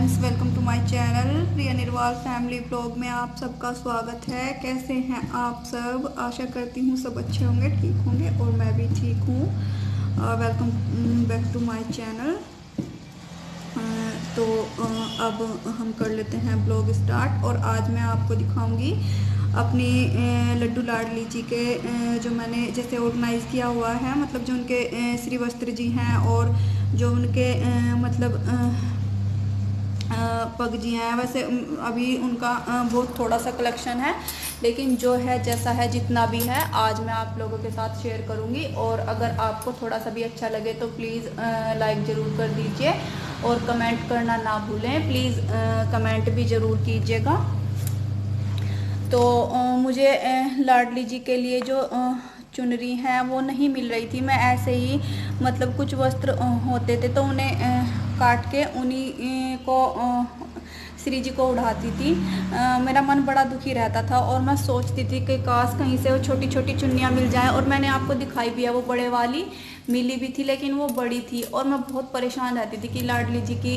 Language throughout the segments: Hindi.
Friends, welcome to my channel Priya Nirwal family blog में आप सबका स्वागत है। कैसे हैं आप सब? आशा करती हूँ सब अच्छे होंगे, ठीक होंगे और मैं भी ठीक हूँ। Welcome back to my channel. तो अब हम कर लेते हैं ब्लॉग स्टार्ट। और आज मैं आपको दिखाऊंगी अपनी लड्डू लाडली जी के जो मैंने जैसे ऑर्गेनाइज़ किया हुआ है, मतलब जो उनके श्री वस्त्र जी हैं और जो उनके मतलब पग जी हैं। वैसे अभी उनका बहुत थोड़ा सा कलेक्शन है, लेकिन जो है जैसा है जितना भी है आज मैं आप लोगों के साथ शेयर करूंगी। और अगर आपको थोड़ा सा भी अच्छा लगे तो प्लीज़ लाइक ज़रूर कर दीजिए और कमेंट करना ना भूलें। प्लीज़ कमेंट भी ज़रूर कीजिएगा। तो मुझे लाडली जी के लिए जो चुनरी हैं वो नहीं मिल रही थी। मैं ऐसे ही मतलब कुछ वस्त्र होते थे तो उन्हें काट के उन्हीं को श्री जी को उड़ाती थी। मेरा मन बड़ा दुखी रहता था और मैं सोचती थी कि काश कहीं से वो छोटी छोटी चुन्नियाँ मिल जाएं। और मैंने आपको दिखाई भी है, वो बड़े वाली मिली भी थी लेकिन वो बड़ी थी और मैं बहुत परेशान रहती थी कि लाडली जी की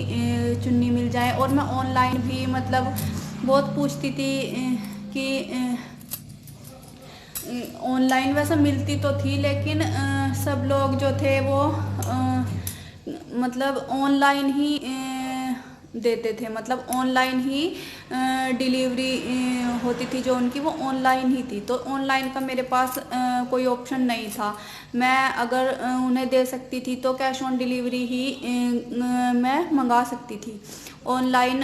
चुन्नी मिल जाए। और मैं ऑनलाइन भी मतलब बहुत पूछती थी कि ऑनलाइन वैसे मिलती तो थी, लेकिन सब लोग जो थे वो मतलब ऑनलाइन ही देते थे, मतलब ऑनलाइन ही डिलीवरी होती थी जो उनकी, वो ऑनलाइन ही थी। तो ऑनलाइन का मेरे पास कोई ऑप्शन नहीं था। मैं अगर उन्हें दे सकती थी तो कैश ऑन डिलीवरी ही मैं मंगा सकती थी। ऑनलाइन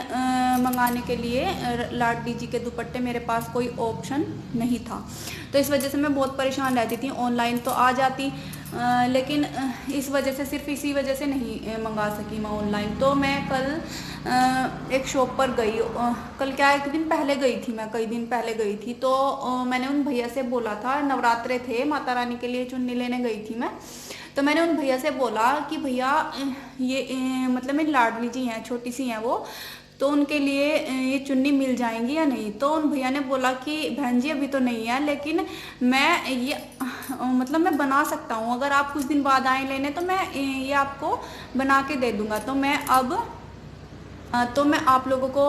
मंगाने के लिए लाडली जी के दुपट्टे मेरे पास कोई ऑप्शन नहीं था। तो इस वजह से मैं बहुत परेशान रहती थी। ऑनलाइन तो आ जाती लेकिन इस वजह से, सिर्फ इसी वजह से नहीं मंगा सकी मैं ऑनलाइन। तो मैं कल एक शॉप पर गई। कल क्या, एक दिन पहले गई थी मैं, कई दिन पहले गई थी। तो मैंने उन भैया से बोला था, नवरात्रे थे, माता रानी के लिए चुन्नी लेने गई थी मैं। तो मैंने उन भैया से बोला कि भैया ये मतलब मेरी लाडली जी हैं, छोटी सी हैं वो, तो उनके लिए ये चुन्नी मिल जाएंगी या नहीं। तो उन भैया ने बोला कि बहन जी अभी तो नहीं है, लेकिन मैं ये मतलब मैं बना सकता हूँ, अगर आप कुछ दिन बाद आए लेने तो मैं ये आपको बना के दे दूँगा। तो मैं अब तो मैं आप लोगों को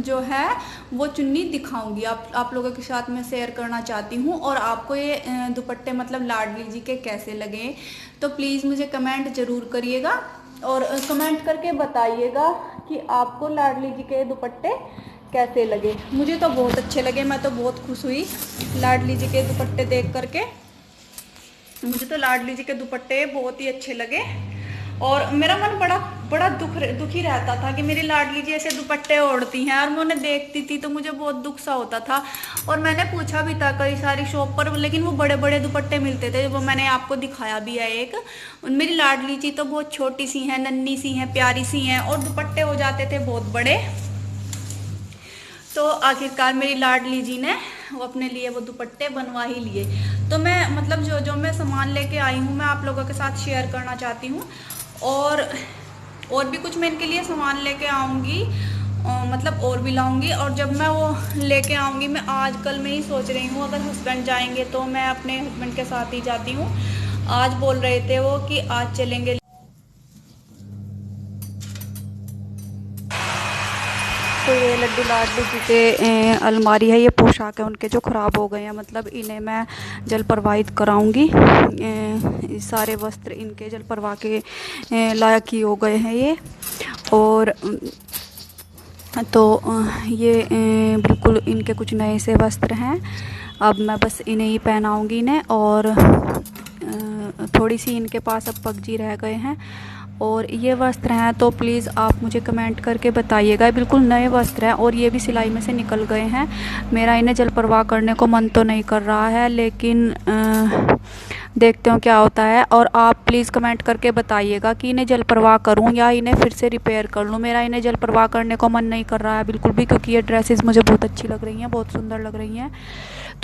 जो है वो चुन्नी दिखाऊंगी, आप लोगों के साथ मैं शेयर करना चाहती हूँ। और आपको ये दुपट्टे मतलब लाडली जी के कैसे लगे तो प्लीज़ मुझे कमेंट ज़रूर करिएगा और कमेंट करके बताइएगा कि आपको लाडली जी के दुपट्टे कैसे लगे। मुझे तो बहुत अच्छे लगे, मैं तो बहुत खुश हुई लाडली जी के दुपट्टे देख करके। मुझे तो लाडली जी के दुपट्टे बहुत ही अच्छे लगे और मेरा मन बड़ा बड़ा दुखी रहता था कि मेरी लाडली जी ऐसे दुपट्टे ओढ़ती हैं और मैं उन्हें देखती थी तो मुझे बहुत दुख सा होता था। और मैंने पूछा भी था कई सारी शॉप पर, लेकिन वो बड़े बड़े दुपट्टे मिलते थे, वो मैंने आपको दिखाया भी है एक। मेरी लाडली जी तो बहुत छोटी सी हैं, नन्ही सी हैं, प्यारी सी हैं और दुपट्टे हो जाते थे बहुत बड़े। तो आखिरकार मेरी लाडली जी ने वो अपने लिए वो दुपट्टे बनवा ही लिए। तो मैं मतलब जो जो मैं सामान लेके आई हूँ मैं आप लोगों के साथ शेयर करना चाहती हूँ। और भी कुछ मैं इनके लिए सामान लेके आऊँगी, मतलब और भी लाऊंगी। और जब मैं वो लेके आऊँगी, मैं आज कल में ही सोच रही हूँ, अगर हस्बैंड जाएंगे तो मैं अपने हस्बैंड के साथ ही जाती हूँ। आज बोल रहे थे वो कि आज चलेंगे। तो ये लड्डू लाडली जी के अलमारी है, ये पोशाक है उनके जो ख़राब हो गए हैं, मतलब इन्हें मैं जल प्रवाहित कराऊंगी। सारे वस्त्र इनके जल प्रवाह के लायक ही हो गए हैं ये। और तो ये बिल्कुल इनके कुछ नए से वस्त्र हैं। अब मैं बस इन्हें ही पहनाऊंगी इन्हें। और थोड़ी सी इनके पास अब पगजी रह गए हैं और ये वस्त्र हैं। तो प्लीज़ आप मुझे कमेंट करके बताइएगा। बिल्कुल नए वस्त्र हैं और ये भी सिलाई में से निकल गए हैं। मेरा इन्हें जल प्रवाह करने को मन तो नहीं कर रहा है, लेकिन देखते हो क्या होता है। और आप प्लीज़ कमेंट करके बताइएगा कि इन्हें जल प्रवाह करूं या इन्हें फिर से रिपेयर कर लूं। मेरा इन्हें जल प्रवाह करने को मन नहीं कर रहा है बिल्कुल भी, क्योंकि ये ड्रेसेस मुझे बहुत अच्छी लग रही हैं, बहुत सुंदर लग रही हैं।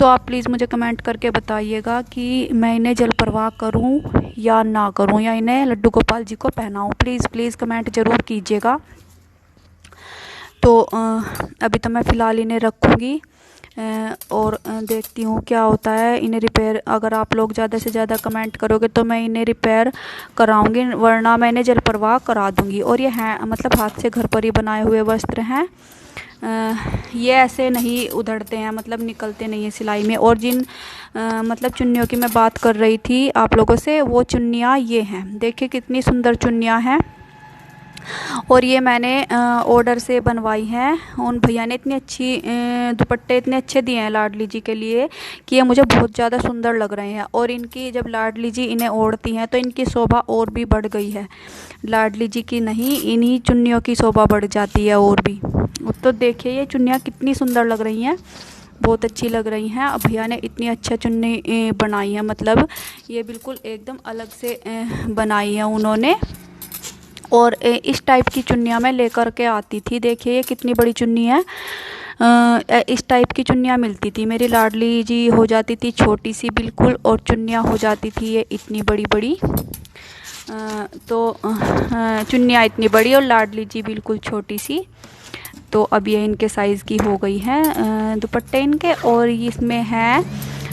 तो आप प्लीज़ मुझे कमेंट करके बताइएगा कि मैं इन्हें जल प्रवाह करूं या ना करूं, या इन्हें लड्डू गोपाल जी को पहनाऊं। प्लीज़ प्लीज़ कमेंट ज़रूर कीजिएगा। तो अभी तो मैं फ़िलहाल इन्हें रखूँगी। और देखती हूँ क्या होता है। इन्हें रिपेयर, अगर आप लोग ज़्यादा से ज़्यादा कमेंट करोगे तो मैं इन्हें रिपेयर कराऊंगी, वरना मैं इन्हें जल प्रवाह करा दूंगी। और ये हैं मतलब हाथ से घर पर ही बनाए हुए वस्त्र हैं। ये ऐसे नहीं उधड़ते हैं, मतलब निकलते नहीं है सिलाई में। और जिन मतलब चुन्नियों की मैं बात कर रही थी आप लोगों से, वो चुन्नियाँ ये हैं। देखिए कितनी सुंदर चुन्नियाँ हैं। और ये मैंने ऑर्डर से बनवाई हैं। उन भैया ने इतनी अच्छी दुपट्टे इतने अच्छे दिए हैं लाडली जी के लिए कि ये मुझे बहुत ज़्यादा सुंदर लग रहे हैं। और इनकी जब लाडली जी इन्हें ओढ़ती हैं तो इनकी शोभा और भी बढ़ गई है। लाडली जी की नहीं, इन्हीं चुन्नियों की शोभा बढ़ जाती है और भी। तो देखिए ये चुन्नियाँ कितनी सुंदर लग रही हैं, बहुत अच्छी लग रही हैं। अब भैया ने इतनी अच्छा चुन्नी बनाई है, मतलब ये बिल्कुल एकदम अलग से बनाई है उन्होंने। और इस टाइप की चुन्नियाँ मैं लेकर के आती थी। देखिए ये कितनी बड़ी चुन्नी है। इस टाइप की चुन्नियाँ मिलती थी, मेरी लाडली जी हो जाती थी छोटी सी बिल्कुल, और चुन्नियाँ हो जाती थी ये इतनी बड़ी बड़ी। तो चुन्नियाँ इतनी बड़ी और लाडली जी बिल्कुल छोटी सी। तो अब ये इनके साइज़ की हो गई है दुपट्टे इनके। और इसमें है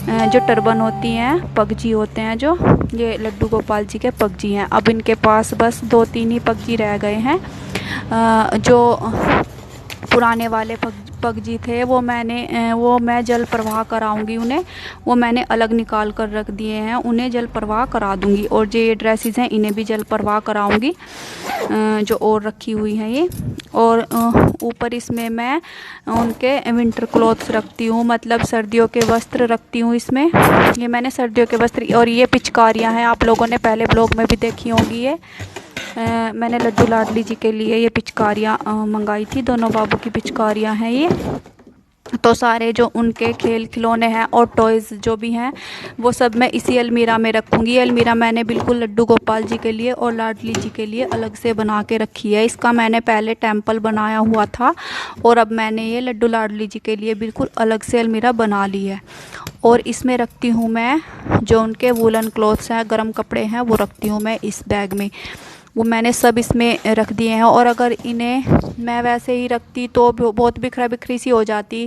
जो टर्बन होती हैं, पगजी होते हैं जो, ये लड्डू गोपाल जी के पगजी हैं। अब इनके पास बस 2-3 ही पगजी रह गए हैं। जो पुराने वाले पगजी थे वो मैं जल प्रवाह कराऊंगी उन्हें, वो मैंने अलग निकाल कर रख दिए हैं, उन्हें जल प्रवाह करा दूंगी। और जो ये ड्रेसेस हैं इन्हें भी जल प्रवाह कराऊंगी, जो और रखी हुई हैं ये। और ऊपर इसमें मैं उनके विंटर क्लॉथ्स रखती हूँ, मतलब सर्दियों के वस्त्र रखती हूँ इसमें। ये मैंने सर्दियों के वस्त्र, और ये पिचकारियाँ हैं, आप लोगों ने पहले ब्लॉग में भी देखी होंगी ये। मैंने लड्डू लाडली जी के लिए ये पिचकारियाँ मंगाई थी, दोनों बाबू की पिचकारियाँ हैं ये। तो सारे जो उनके खेल खिलौने हैं और टॉयज़ जो भी हैं वो सब मैं इसी अलमीरा में रखूँगी। अलमीरा मैंने बिल्कुल लड्डू गोपाल जी के लिए और लाडली जी के लिए अलग से बना के रखी है। इसका मैंने पहले टेम्पल बनाया हुआ था, और अब मैंने ये लड्डू लाडली जी के लिए बिल्कुल अलग से अलमीरा बना ली है। और इसमें रखती हूँ मैं जो उनके वूलन क्लॉथ्स हैं, गर्म कपड़े हैं, वो रखती हूँ मैं इस बैग में। वो मैंने सब इसमें रख दिए हैं। और अगर इन्हें मैं वैसे ही रखती तो बहुत बिखरा बिखरी सी हो जाती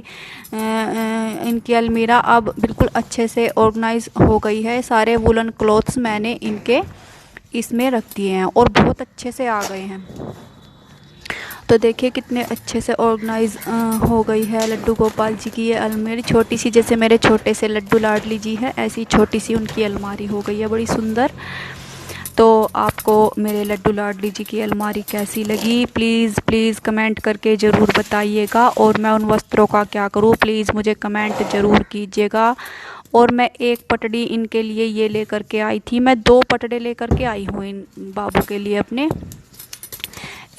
इनकी अलमीरा। अब बिल्कुल अच्छे से ऑर्गेनाइज हो गई है। सारे वूलन क्लॉथ्स मैंने इनके इसमें रख दिए हैं और बहुत अच्छे से आ गए हैं। तो देखिए कितने अच्छे से ऑर्गेनाइज हो गई है लड्डू गोपाल जी की ये अलमारी। छोटी सी, जैसे मेरे छोटे से लड्डू लाडली जी है, ऐसी छोटी सी उनकी अलमारी हो गई है, बड़ी सुंदर। तो आपको मेरे लड्डू लाडली जी की अलमारी कैसी लगी, प्लीज़ कमेंट करके ज़रूर बताइएगा। और मैं उन वस्त्रों का क्या करूँ, प्लीज़ मुझे कमेंट ज़रूर कीजिएगा। और मैं एक पटड़ी इनके लिए ये लेकर के आई थी, मैं 2 पटड़े लेकर के आई हूँ इन बाबू के लिए अपने।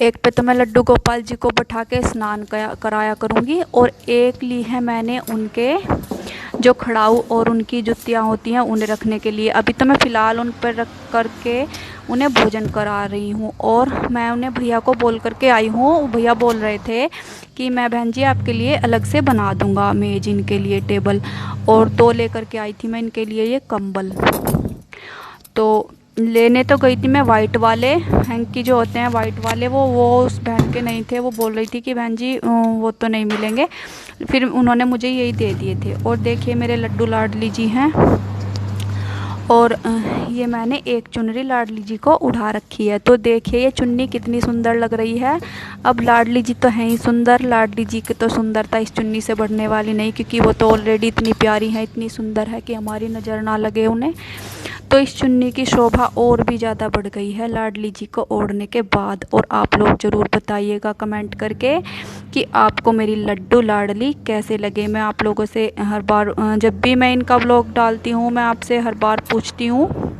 एक पे तो मैं लड्डू गोपाल जी को बैठा के स्नान कराया करूँगी, और एक ली है मैंने उनके जो खड़ाऊ और उनकी जुतियाँ होती हैं उन्हें रखने के लिए। अभी तो मैं फ़िलहाल उन पर रख करके उन्हें भोजन करा रही हूँ। और मैं उन्हें भैया को बोल करके आई हूँ, भैया बोल रहे थे कि मैं बहन जी आपके लिए अलग से बना दूँगा मेज इनके लिए, टेबल। और 2 लेकर के आई थी मैं इनके लिए ये कंबल। तो लेने तो गई थी मैं वाइट वाले हैंकी जो होते हैं वाइट वाले, वो उस बहन के नहीं थे। वो बोल रही थी कि बहन जी वो तो नहीं मिलेंगे, फिर उन्होंने मुझे यही दे दिए थे। और देखिए मेरे लड्डू लाडली जी हैं। और ये मैंने एक चुनरी लाडली जी को उड़ा रखी है। तो देखिए ये चुन्नी कितनी सुंदर लग रही है। अब लाडली जी तो हैं ही सुंदर, लाडली जी की तो सुंदरता इस चुन्नी से बढ़ने वाली नहीं, क्योंकि वो तो ऑलरेडी इतनी प्यारी है, इतनी सुंदर है कि हमारी नज़र ना लगे उन्हें। तो इस चुन्नी की शोभा और भी ज़्यादा बढ़ गई है लाडली जी को ओढ़ने के बाद। और आप लोग ज़रूर बताइएगा कमेंट करके कि आपको मेरी लड्डू लाडली कैसे लगे। मैं आप लोगों से हर बार जब भी मैं इनका व्लॉग डालती हूँ मैं आपसे हर बार पूछती हूँ।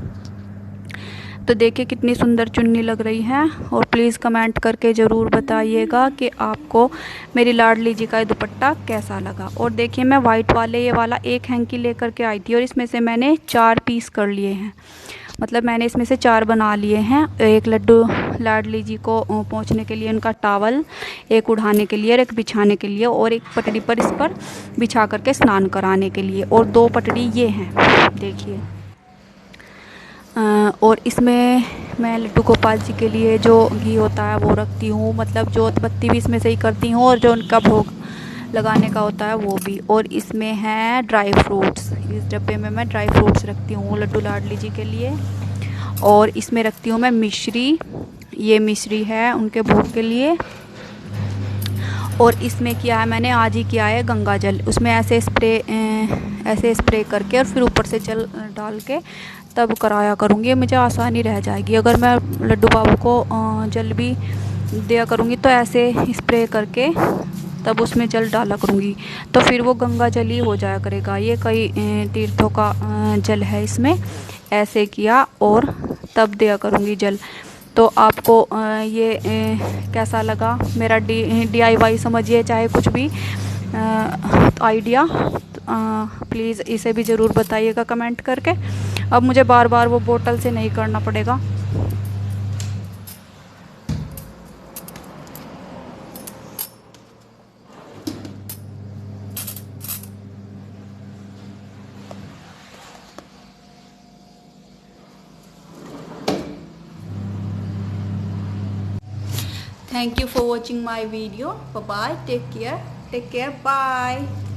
तो देखिए कितनी सुंदर चुन्नी लग रही है। और प्लीज़ कमेंट करके ज़रूर बताइएगा कि आपको मेरी लाडली जी का ये दुपट्टा कैसा लगा। और देखिए मैं वाइट वाले ये वाला एक हैंकी लेकर के आई थी, और इसमें से मैंने 4 पीस कर लिए हैं, मतलब मैंने इसमें से 4 बना लिए हैं। एक लड्डू लाडली जी को पोंछने के लिए उनका टावल, एक उड़ाने के लिए और एक बिछाने के लिए, और एक पटड़ी पर इस पर बिछा करके स्नान कराने के लिए। और 2 पटड़ी ये हैं देखिए। और इसमें मैं लड्डू गोपाल जी के लिए जो घी होता है वो रखती हूँ, मतलब जोत बत्ती भी इसमें से ही करती हूँ। और जो उनका भोग लगाने का होता है वो भी। और इसमें है ड्राई फ्रूट्स, इस डब्बे में मैं ड्राई फ्रूट्स रखती हूँ लड्डू लाडली जी के लिए। और इसमें रखती हूँ मैं मिश्री, ये मिश्री है उनके भोग के लिए। और इसमें किया है मैंने आज ही किया है गंगा जल, उसमें ऐसे स्प्रे करके और फिर ऊपर से जल डाल के तब कराया करूँगी, मुझे आसानी रह जाएगी। अगर मैं लड्डू बाबू को जल भी दिया करूँगी तो ऐसे स्प्रे करके तब उसमें जल डाला करूँगी, तो फिर वो गंगा जल ही हो जाया करेगा। ये कई तीर्थों का जल है, इसमें ऐसे किया और तब दिया करूँगी जल। तो आपको ये कैसा लगा मेरा DIY समझिए चाहे कुछ भी आइडिया, प्लीज़ इसे भी ज़रूर बताइएगा कमेंट करके। अब मुझे बार बार वो बोतल से नहीं करना पड़ेगा। Thank you for watching my video. Bye bye. Take care. Bye.